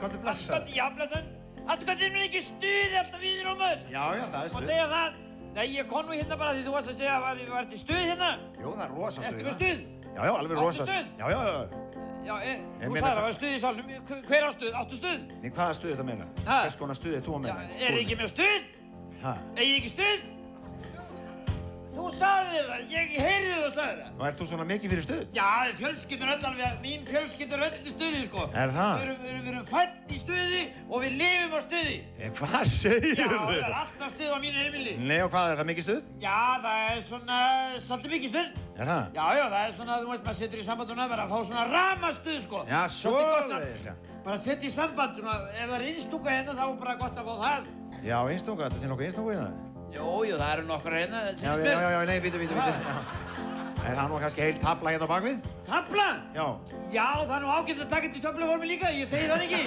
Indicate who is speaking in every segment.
Speaker 1: komdu blessaður.
Speaker 2: Já, blessaður. Allt gott, þið ekki stuði alltaf við þér, Ómar.
Speaker 1: Já, það er stuð.
Speaker 2: Og segja það. Nei, ég kom nú hérna bara því þú varst að segja að var þetta stuð hérna.
Speaker 1: Jú, það er rosa stuð.
Speaker 2: Ertu með stuð?
Speaker 1: Já, alveg rosa.
Speaker 2: Áttu stuð?
Speaker 1: Já.
Speaker 2: Já, þú sagði að það var stuð í salnum. Hver á stuð? Áttu stuð?
Speaker 1: Nei, hvaða stuð þetta meina? Hvers konar stuð þú að meina?
Speaker 2: Er þið ekki með stuð? Ég ekki stuð? Þú sagði það, ég heyrði þú sagði það.
Speaker 1: Nú, ert þú svona mikið fyrir stuð?
Speaker 2: Já, fjölskyldur öll alveg, mín fjölskyldur öll í stuði, sko.
Speaker 1: Er það?
Speaker 2: Við erum fædd í stuði og við lifum á stuði.
Speaker 1: Hvað segirðu?
Speaker 2: Já, það er alltaf stuð á mínu heimili.
Speaker 1: Nei, og hvað er það mikið stuð?
Speaker 2: Já, það er svona, svolítið mikið stuð.
Speaker 1: Er það?
Speaker 2: Já, það er svona, þú veist, maður setur í samband og nöðverð að fá svona ramastuð, sko.
Speaker 1: Já, svoleiðis, já.
Speaker 2: Bara setja í samband, svona, ef það er innstúka hérna, þá er bara gott að fá það.
Speaker 1: Já, innstúka, þetta sé nokkuð innstúka í það?
Speaker 2: Jú, það eru nokkrar hérna.
Speaker 1: Já, nei, bíddu. Er það nú kannski heil tabla hérna bakvið?
Speaker 2: Tabla?
Speaker 1: Já.
Speaker 2: Já, það er nú ágætt að taka þetta í töfluformi líka, ég segi það ekki.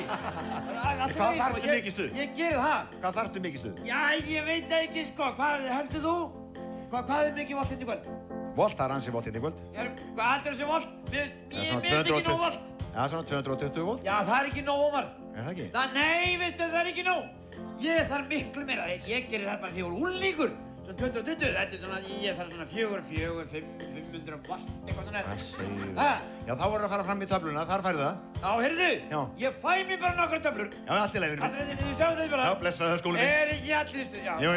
Speaker 1: Hvað þarftu mikið stuð?
Speaker 2: Ég geri það.
Speaker 1: Hvað þarftu mikið stuð?
Speaker 2: Já, ég veit ekki, sko, hvað heldur þú? Hvað er mikið volt hérna í kvöld?
Speaker 1: Volt, það er ansi volt hérna í kvöld.
Speaker 2: Hvað heldur þessi volt? Mér finnst ekki nóg volt.
Speaker 1: Já, svona 220 volt.
Speaker 2: Já, það er ekki nóg, Ómar.
Speaker 1: Er það ekki?
Speaker 2: Nei, veistu, það er ekki nóg. Ég þarf miklu meira. Ég geri það bara því ég voru úlningur. Svona 2020, þetta er svona, ég þarf svona 500 watt, eitthvað svona.
Speaker 1: Hvað segir það? Já, þá voru að fara fram í töfluna, þar færðu það.
Speaker 2: Já, heyrðu,
Speaker 1: Já.
Speaker 2: ég fæ mér bara nokkra töflur.
Speaker 1: Já, allt í lagi.
Speaker 2: Allir, þið sjáu þetta bara.
Speaker 1: Já, blessaðu skólinn minn.
Speaker 2: Er ekki allir í stuð?
Speaker 1: Jú.